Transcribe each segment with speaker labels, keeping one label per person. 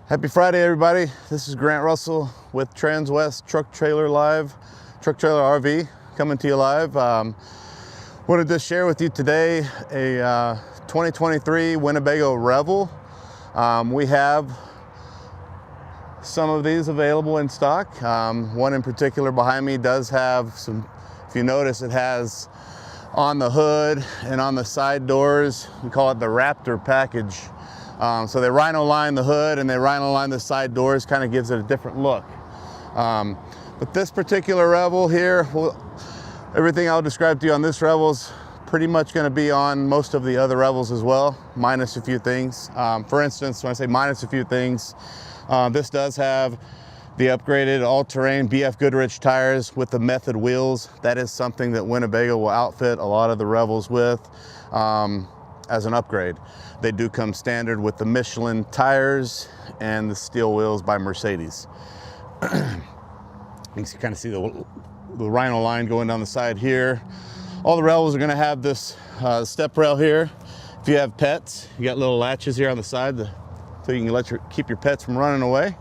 Speaker 1: Happy Friday, everybody. This is Grant Russell with Transwest Truck Trailer RV, coming to you live. Wanted to share with you today a 2023 Winnebago Revel. We have some of these available in stock. One in particular behind me does have some, if you notice, it has on the hood and on the side doors, we call it the Raptor package. So they rhino line the hood and they rhino line the side doors, kind of gives it a different look. But this particular Revel here, everything I'll describe to you on this Revel is pretty much going to be on most of the other Revels as well, minus a few things. For instance, when I say minus a few things, this does have the upgraded all-terrain BF Goodrich tires with the Method wheels. That is something that Winnebago will outfit a lot of the Revels with as an upgrade. They do come standard with the Michelin tires and the steel wheels by Mercedes. You can kind of see the rhino line going down the side here. All the Revels are going to have this step rail here. If you have pets, you got little latches here on the side so you can keep your pets from running away.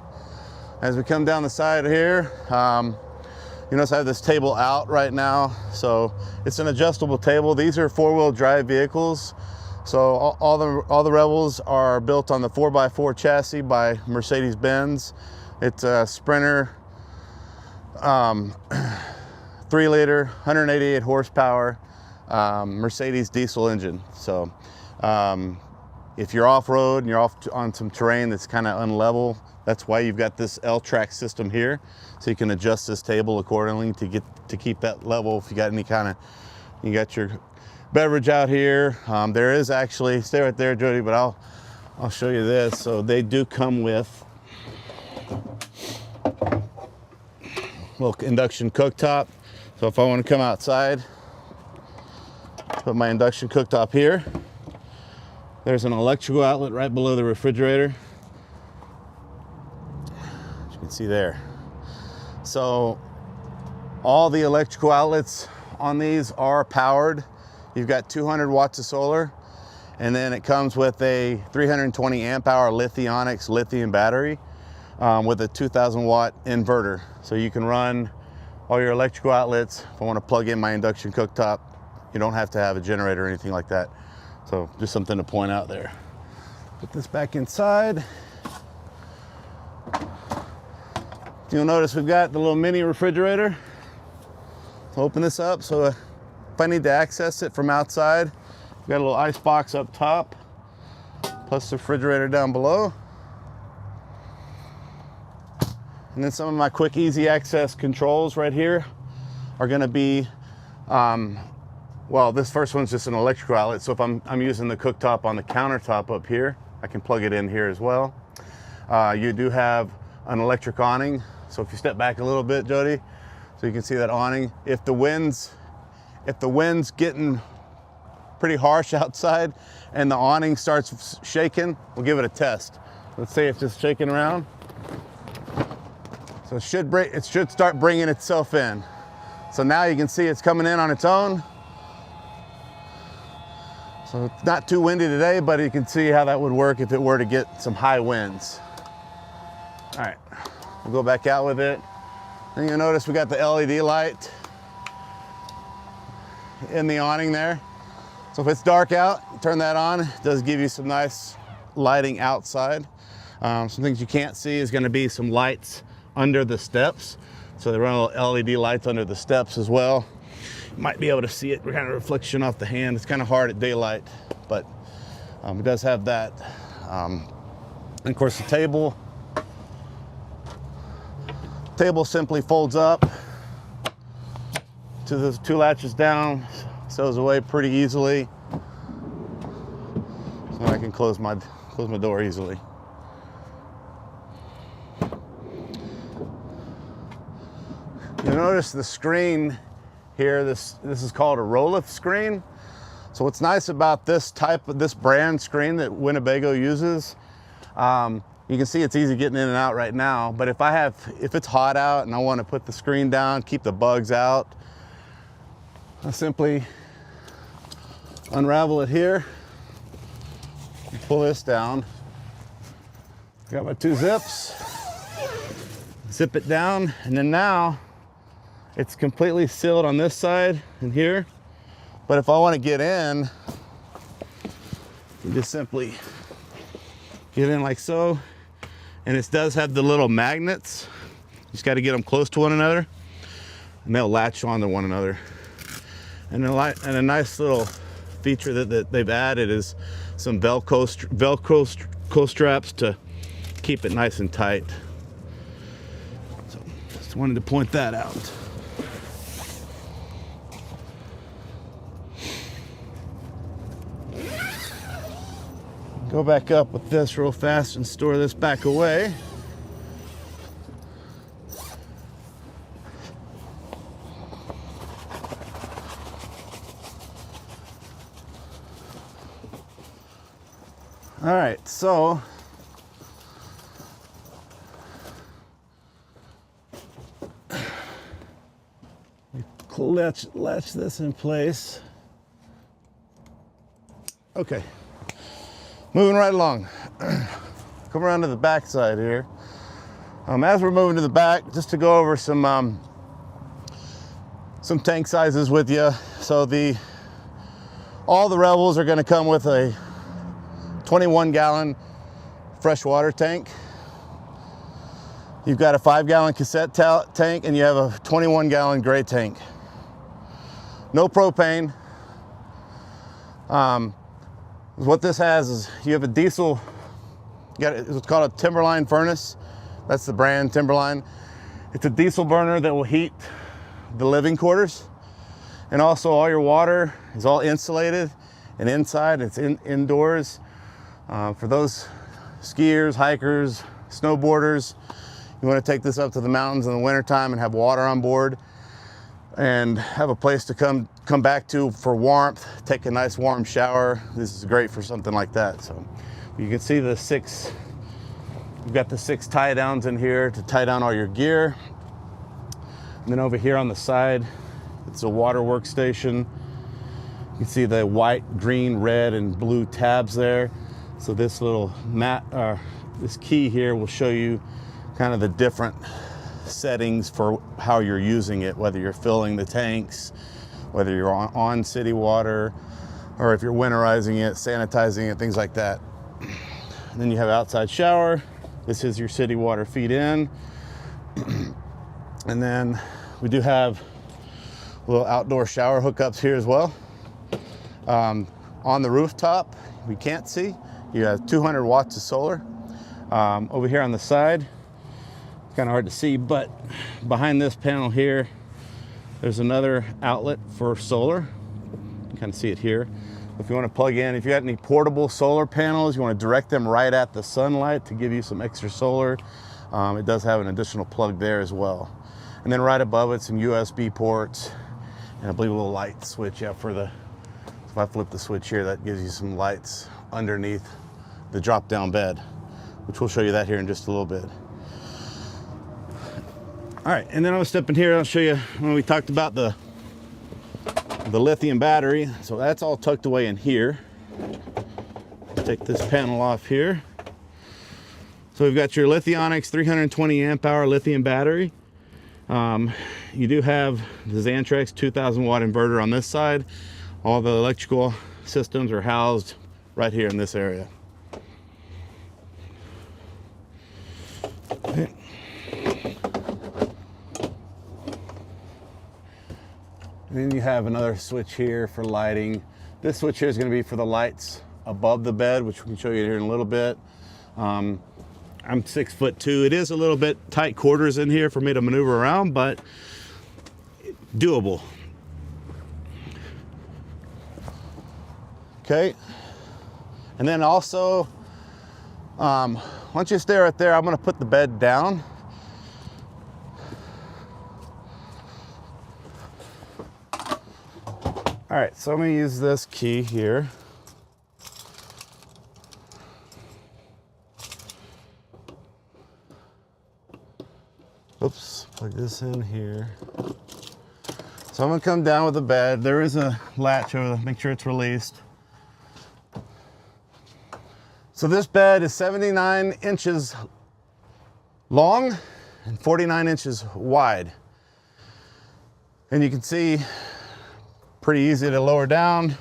Speaker 1: As we come down the side here, you notice I have this table out right now. So it's an adjustable table. These are four-wheel drive vehicles. So all the Revels are built on the 4x4 chassis by Mercedes-Benz. It's a Sprinter, 3-liter, 188 horsepower, Mercedes diesel engine. So if you're off-road and you're off on some terrain that's kind of unlevel, that's why you've got this L-track system here. So you can adjust this table accordingly to keep that level. If you got any kind of, you got your beverage out here. There is actually, stay right there, Jody, but I'll show you this. So they do come with a little induction cooktop. So if I want to come outside, put my induction cooktop here. There's an electrical outlet right below the refrigerator, as you can see there. So all the electrical outlets on these are powered. You've got 200 watts of solar, and then it comes with a 320 amp hour Lithionics lithium battery with a 2000 watt inverter. So you can run all your electrical outlets. If I want to plug in my induction cooktop, you don't have to have a generator or anything like that. So just something to point out there. Put this back inside. You'll notice we've got the little mini refrigerator. So open this up. So if I need to access it from outside, we've got a little ice box up top, plus the refrigerator down below. And then some of my quick, easy access controls right here are going to be, well, this first one's just an electrical outlet. So if I'm using the cooktop on the countertop up here, I can plug it in here as well. You do have an electric awning. So if you step back a little bit, Jody, so you can see that awning. If the wind's getting pretty harsh outside and the awning starts shaking, we'll give it a test. Let's say it's just shaking around. So it should start bringing itself in. So now you can see it's coming in on its own. So it's not too windy today, but you can see how that would work if it were to get some high winds. All right, we'll go back out with it. Then you'll notice we got the LED light in the awning there. So if it's dark out, turn that on. It does give you some nice lighting outside. Some things you can't see is going to be some lights under the steps. So they run LED lights under the steps as well. You might be able to see it kind of reflection off the hand. It's kind of hard at daylight, but it does have that. And of course the table simply folds up to the two latches down, sews away pretty easily. So I can close my door easily. You'll notice the screen here, this is called a roll-lift screen. So what's nice about this brand screen that Winnebago uses, you can see it's easy getting in and out right now, but if it's hot out and I want to put the screen down, keep the bugs out, I simply unravel it here, pull this down, Got my 2 zips. Zip it down, and then now it's completely sealed on this side and here. But if I want to get in, you just simply get in like so. And it does have the little magnets. You just got to get them close to one another, and they'll latch onto one another. And a nice little feature that they've added is some Velcro straps to keep it nice and tight. So just wanted to point that out. Go back up with this real fast and store this back away. All right, so latch this in place. Okay, moving right along. Come around to the back side here. As we're moving to the back, just to go over some tank sizes with you. So all the Revels are going to come with a 21-gallon freshwater tank. You've got a 5-gallon cassette tank, and you have a 21-gallon gray tank. No propane. What this has is you have a diesel, it's called a Timberline furnace. That's the brand, Timberline. It's a diesel burner that will heat the living quarters. And also all your water is all insulated, and inside it's indoors. For those skiers, hikers, snowboarders, you want to take this up to the mountains in the wintertime and have water on board and have a place to come back to for warmth, take a nice warm shower. This is great for something like that. So you can see we've got the 6 tie downs in here to tie down all your gear. And then over here on the side, it's a water workstation. You can see the white, green, red, and blue tabs there. So this little this key here will show you kind of the different settings for how you're using it, whether you're filling the tanks, whether you're on city water, or if you're winterizing it, sanitizing it, things like that. And then you have outside shower. This is your city water feed in. And then we do have little outdoor shower hookups here as well. On the rooftop, we can't see, you have 200 watts of solar. Over here on the side, kind of hard to see, but behind this panel here, there's another outlet for solar. You can kind of see it here. If you want to plug in, if you got any portable solar panels, you want to direct them right at the sunlight to give you some extra solar. It does have an additional plug there as well. And then right above it, some USB ports, and I believe a little light switch. Yeah, so if I flip the switch here, that gives you some lights underneath the drop-down bed, which we'll show you that here in just a little bit. All right, and then I'll step in here, I'll show you when we talked about the lithium battery. So that's all tucked away in here. Take this panel off here. So we've got your Lithionics 320 amp hour lithium battery. You do have the Xantrex 2000 watt inverter on this side. All the electrical systems are housed right here in this area. Okay. And then you have another switch here for lighting. This switch here is going to be for the lights above the bed, which we can show you here in a little bit. I'm 6'2". It is a little bit tight quarters in here for me to maneuver around, but doable. Okay. And then also, once you stay right there, I'm going to put the bed down. All right, so I'm going to use this key here. Oops, plug this in here. So I'm going to come down with the bed. There is a latch over there, make sure it's released. So this bed is 79 inches long and 49 inches wide. And you can see, pretty easy to lower down.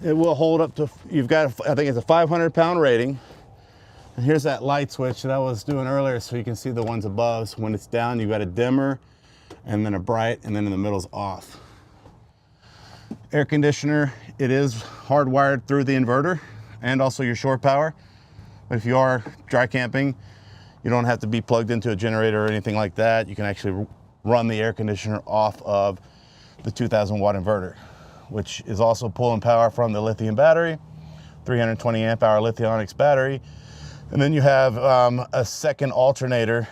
Speaker 1: It will hold up to, you've got, I think it's a 500-pound rating. And here's that light switch that I was doing earlier, so you can see the ones above. So when it's down, you've got a dimmer, and then a bright, and then in the middle's off. Air conditioner, it is hardwired through the inverter and also your shore power. But if you are dry camping, you don't have to be plugged into a generator or anything like that. You can actually run the air conditioner off of the 2,000 watt inverter, which is also pulling power from the lithium battery, 320 amp hour Lithionics battery. And then you have a second alternator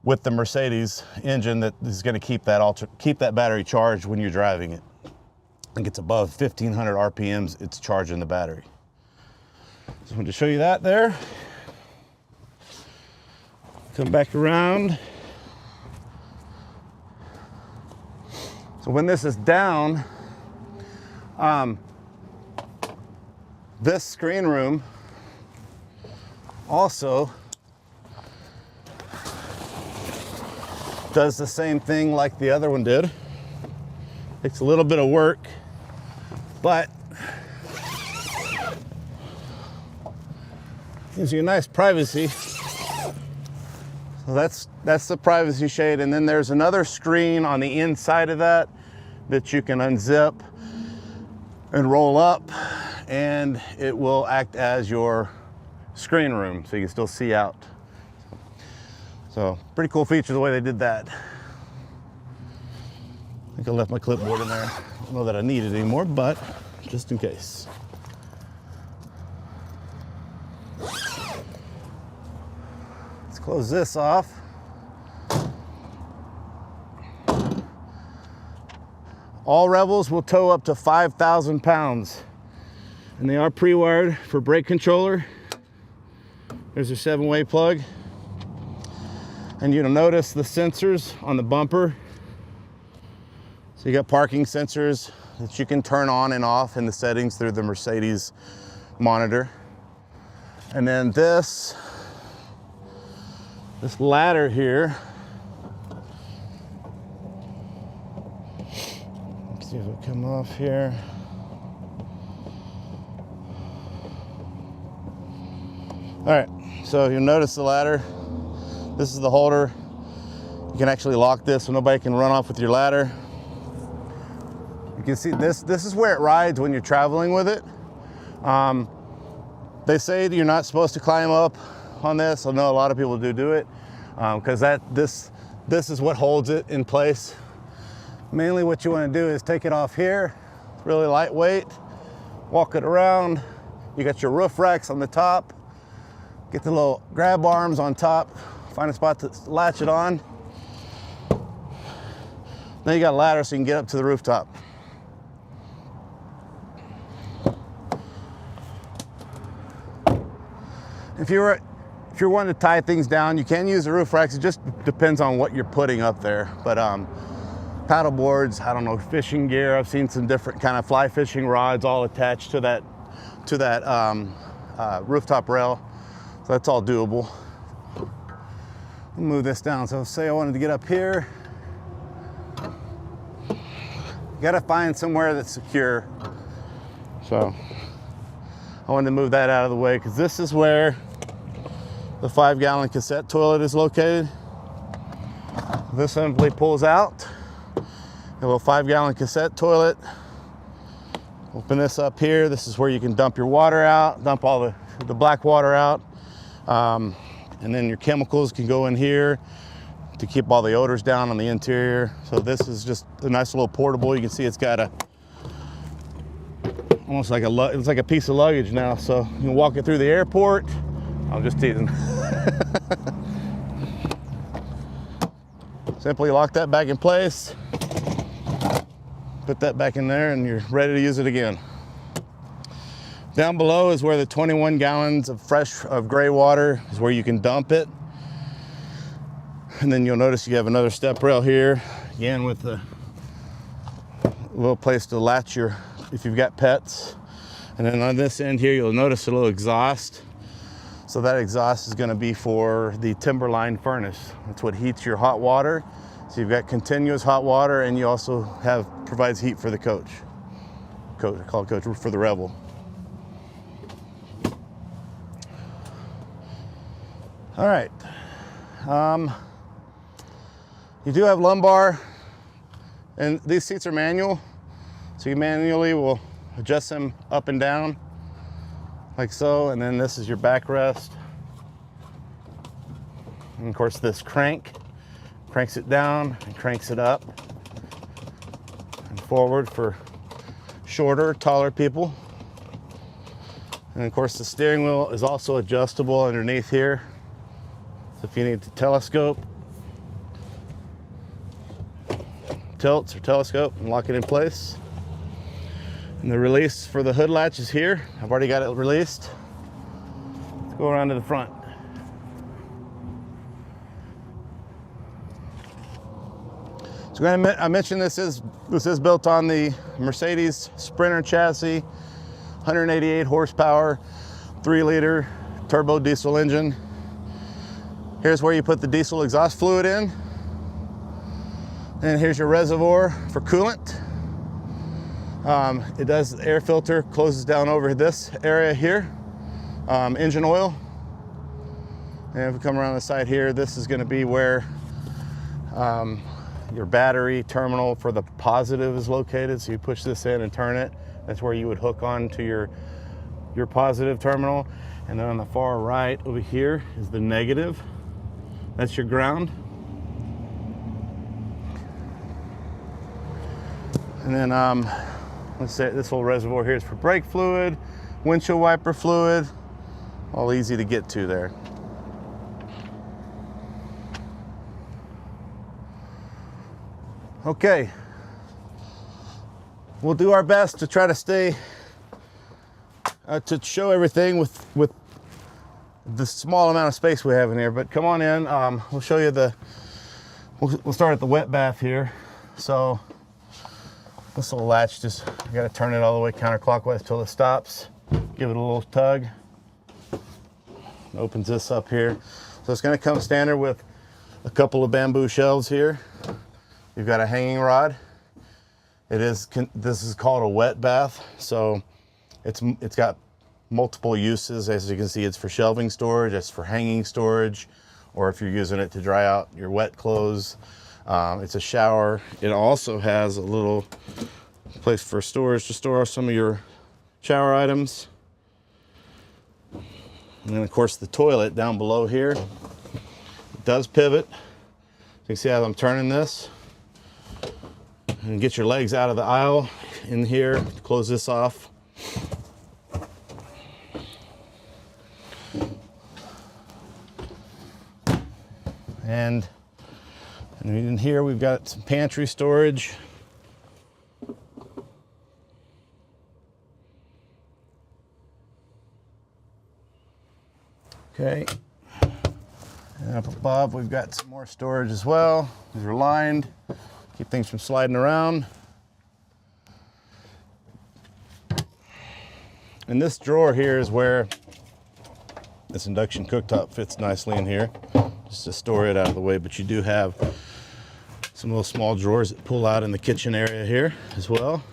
Speaker 1: with the Mercedes engine that is going to keep that battery charged when you're driving it. I think it's above 1,500 RPMs, it's charging the battery. So I wanted to show you that there. Come back around. So when this is down, this screen room also does the same thing like the other one did. Takes a little bit of work, but gives you a nice privacy. So that's the privacy shade, and then there's another screen on the inside of that you can unzip and roll up, and it will act as your screen room, so you can still see out. So pretty cool feature the way they did that. I think I left my clipboard in there. I don't know that I need it anymore, but just in case. Let's close this off. All Revels will tow up to 5,000 pounds, and they are pre-wired for brake controller. There's a 7-way plug, and you'll notice the sensors on the bumper. So you got parking sensors that you can turn on and off in the settings through the Mercedes monitor. And then this ladder here, let's see if it'll come off here. All right, so you'll notice the ladder. This is the holder. You can actually lock this so nobody can run off with your ladder. You can see this is where it rides when you're traveling with it. They say that you're not supposed to climb up on this. I know a lot of people do it because this is what holds it in place. Mainly what you want to do is take it off here. It's really lightweight. Walk it around. You got your roof racks on the top. Get the little grab arms on top. Find a spot to latch it on. Then you got a ladder so you can get up to the rooftop. If you're wanting to tie things down, you can use the roof racks. It just depends on what you're putting up there. But paddle boards, I don't know, fishing gear. I've seen some different kind of fly fishing rods all attached to that rooftop rail. So that's all doable. I'll move this down. So say I wanted to get up here. You gotta find somewhere that's secure. So I wanted to move that out of the way because this is where the 5-gallon cassette toilet is located. This simply pulls out. A little 5-gallon cassette toilet. Open this up here. This is where you can dump your water out, dump all the black water out. And then your chemicals can go in here to keep all the odors down on the interior. So this is just a nice little portable. You can see it's got almost like it's like a piece of luggage now. So you can walk it through the airport. I'm just teasing. Simply lock that back in place. Put that back in there and you're ready to use it again. Down below is where the 21 gallons of gray water is where you can dump it. And then you'll notice you have another step rail here, again with a little place to latch if you've got pets. And then on this end here, you'll notice a little exhaust. So that exhaust is going to be for the timberline furnace. That's what heats your hot water. So you've got continuous hot water, and you also provides heat for the coach. I call it coach for the Revel. All right. You do have lumbar, and these seats are manual. So you manually will adjust them up and down like so, and then this is your backrest. And of course this cranks it down and cranks it up and forward for shorter, taller people. And of course the steering wheel is also adjustable underneath here. So if you need to telescope, tilts or telescope and lock it in place. And the release for the hood latch is here. I've already got it released. Let's go around to the front. So I mentioned this is built on the Mercedes Sprinter chassis, 188 horsepower, 3-liter turbo diesel engine. Here's where you put the diesel exhaust fluid in. And here's your reservoir for coolant. It does the air filter, closes down over this area here. Engine oil. And if we come around the side here, this is going to be where your battery terminal for the positive is located. So you push this in and turn it. That's where you would hook on to your positive terminal. And then on the far right over here is the negative. That's your ground. And then let's say this whole reservoir here is for brake fluid, windshield wiper fluid, all easy to get to there. Okay, we'll do our best to try to stay, to show everything with the small amount of space we have in here, but come on in, we'll show you we'll start at the wet bath here. So this little latch, you gotta turn it all the way counterclockwise till it stops. Give it a little tug. It opens this up here. So it's gonna come standard with a couple of bamboo shelves here. You've got a hanging rod. This is called a wet bath. So it's got multiple uses. As you can see, it's for shelving storage, it's for hanging storage, or if you're using it to dry out your wet clothes. It's a shower. It also has a little place for storage to store some of your shower items. And then of course the toilet down below here, it does pivot. You can see how I'm turning this. And get your legs out of the aisle in here, close this off. And in here we've got some pantry storage. Okay, and up above we've got some more storage as well. These are lined, keep things from sliding around. And this drawer here is where this induction cooktop fits nicely in here, just to store it out of the way, but you do have some little small drawers that pull out in the kitchen area here as well.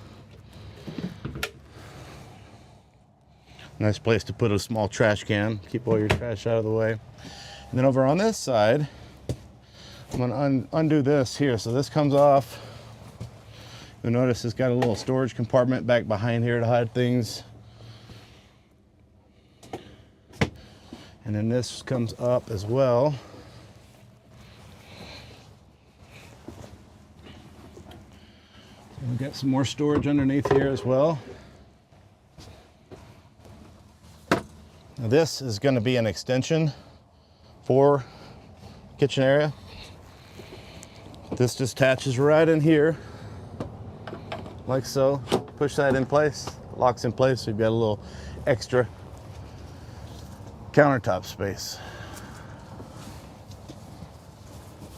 Speaker 1: Nice place to put a small trash can, keep all your trash out of the way. And then over on this side, I'm gonna undo this here. So this comes off. You'll notice it's got a little storage compartment back behind here to hide things. And then this comes up as well. We've got some more storage underneath here as well. Now this is going to be an extension for kitchen area. This just attaches right in here, like so. Push that in place, locks in place, so you've got a little extra countertop space.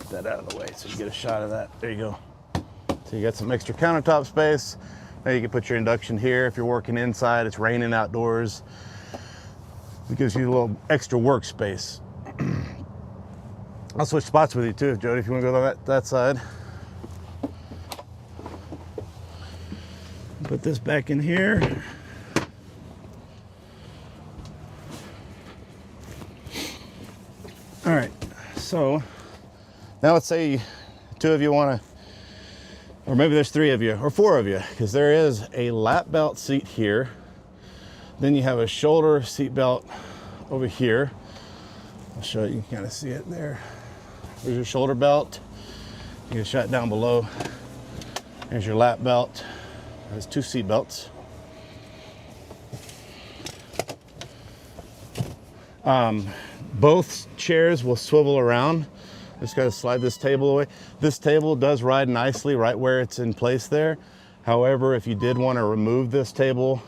Speaker 1: Put that out of the way so you get a shot of that. There you go. So you got some extra countertop space. Now you can put your induction here if you're working inside, it's raining outdoors. It gives you a little extra workspace. I'll switch spots with you too, Jody, if you want to go that side. Put this back in here. All right, so now let's say two of you want to, or maybe there's three of you or four of you, because there is a lap belt seat here. Then you have a shoulder seat belt over here. I'll show you, you can kind of see it there. There's your shoulder belt. You can shut down below. There's your lap belt. There's two seat belts. Both chairs will swivel around. Just got to slide this table away. This table does ride nicely right where it's in place there. However, if you did want to remove this table,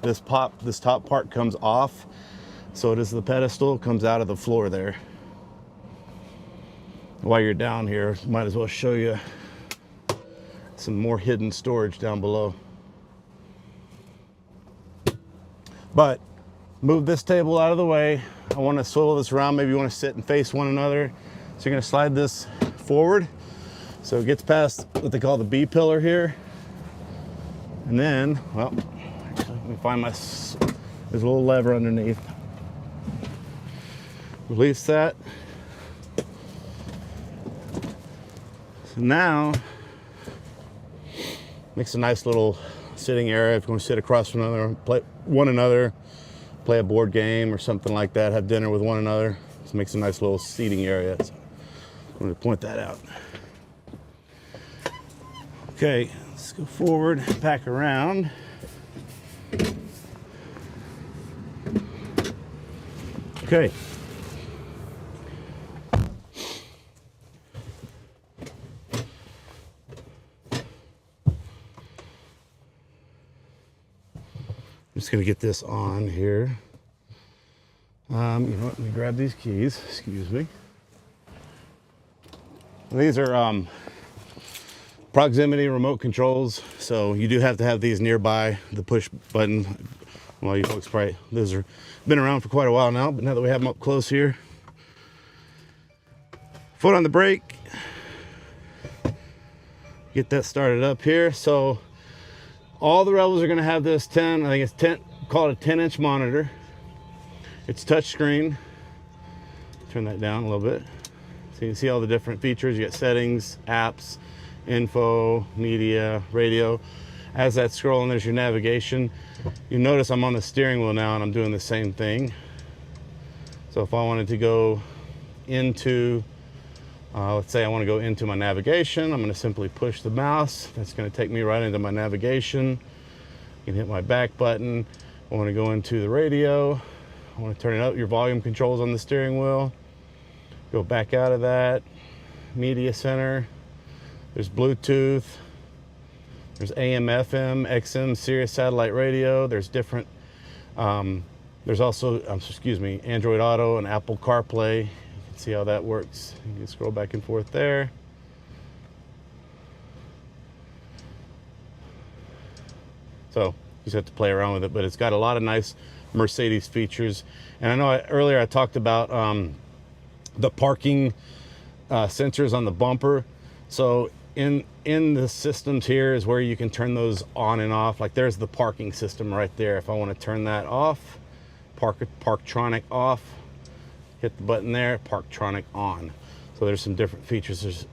Speaker 1: this top part comes off. So it is the pedestal, comes out of the floor there. While you're down here, might as well show you some more hidden storage down below. But move this table out of the way. I want to swivel this around. Maybe you want to sit and face one another. So you're going to slide this forward so it gets past what they call the B pillar here. And then, well, actually, let me find there's a little lever underneath. Release that. So now, makes a nice little sitting area if you want to sit across from one another, play a board game or something like that, have dinner with one another. This makes a nice little seating area. So I'm going to point that out. Okay, let's go forward, back around. Okay. I'm just going to get this on here. You know what, let me grab these keys, excuse me. These are proximity remote controls, so you do have to have these nearby, the push button. Well, you folks probably, those are been around for quite a while now, but now that we have them up close here. Foot on the brake. Get that started up here. So all the Revels are going to have this 10, I think it's 10, call it a 10-inch monitor. It's touchscreen. Turn that down a little bit. So you can see all the different features. You got settings, apps, info, media, radio. As that's scrolling, there's your navigation. You notice I'm on the steering wheel now and I'm doing the same thing. So if I wanted to go into, let's say I want to go into my navigation, I'm going to simply push the mouse. That's going to take me right into my navigation. You can hit my back button. I want to go into the radio. I want to turn it up, your volume controls on the steering wheel. Go back out of that. Media center. There's Bluetooth. There's AM, FM, XM, Sirius satellite radio. There's different, there's also, excuse me, Android Auto and Apple CarPlay. You can see how that works. You can scroll back and forth there. So you just have to play around with it, but it's got a lot of nice Mercedes features. And I know earlier I talked about the parking sensors on the bumper. So in the systems here is where you can turn those on and off. Like there's the parking system right there. If I want to turn that off, Parktronic off, hit the button there, Parktronic on. So there's some different features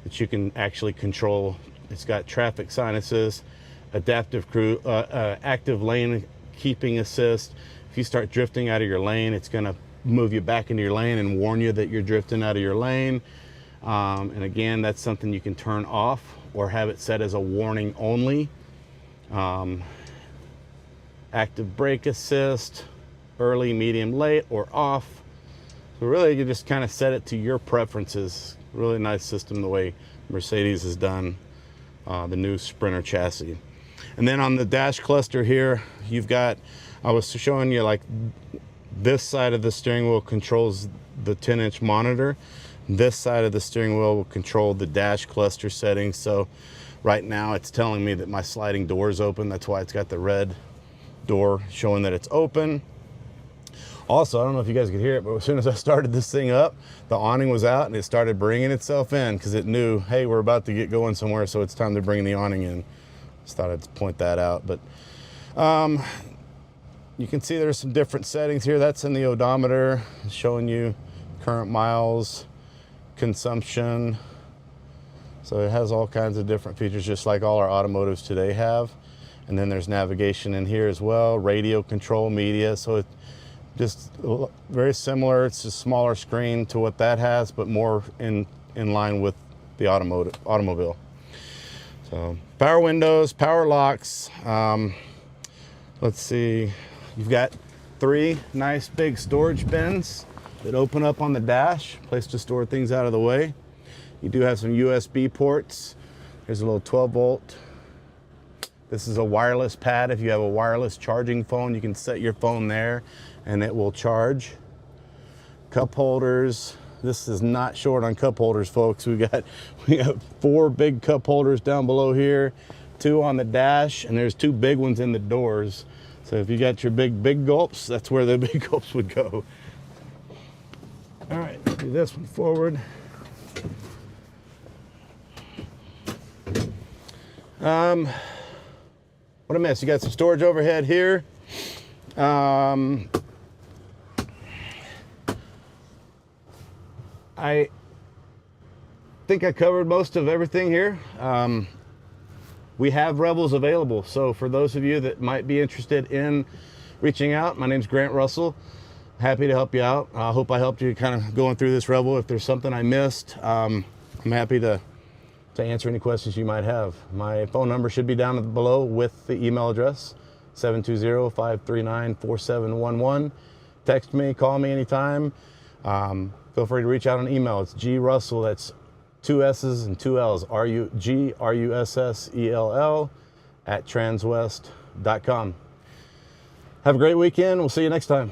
Speaker 1: that you can actually control. It's got traffic sign assist, adaptive active lane keeping assist. If you start drifting out of your lane, it's going to move you back into your lane and warn you that you're drifting out of your lane. And again, that's something you can turn off or have it set as a warning only. Active brake assist, early, medium, late, or off. So really you just kind of set it to your preferences. Really nice system the way Mercedes has done the new Sprinter chassis. And then on the dash cluster here, you've got, I was showing you like this side of the steering wheel controls the 10-inch monitor. This side of the steering wheel will control the dash cluster settings. So Right now it's telling me that my sliding door is open. That's why it's got the red door showing that it's open. Also, I don't know if you guys could hear it, but as soon as I started this thing up, the awning was out and it started bringing itself in because it knew, hey, we're about to get going somewhere, so it's time to bring the awning in. Just thought I'd point that out. But you can see there's some different settings here. That's in the odometer, showing you current miles, consumption. So it has all kinds of different features, just like all our automotives today have. And then there's navigation in here as well, radio control, media. So it's just very similar. It's a smaller screen to what that has, but more in line with the automobile. So power windows, power locks. Let's see, you've got 3 nice big storage bins that open up on the dash, place to store things out of the way. You do have some USB ports. There's a little 12 volt. This is a wireless pad. If you have a wireless charging phone, you can set your phone there and it will charge. Cup holders. This is not short on cup holders, folks. We got 4 big cup holders down below here, 2 on the dash, and there's 2 big ones in the doors. So if you got your big gulps, that's where the big gulps would go. All right, do this one forward. What I missed? You got some storage overhead here. I think I covered most of everything here. We have Revels available, so for those of you that might be interested in reaching out, my name's Grant Russell. Happy to help you out. I hope I helped you kind of going through this Revel. If there's something I missed, I'm happy to answer any questions you might have. My phone number should be down below with the email address, 720-539-4711. Text me, call me anytime. Feel free to reach out on email. It's grussell, that's 2 S's and 2 L's, GRUSSELL @transwest.com. Have a great weekend. We'll see you next time.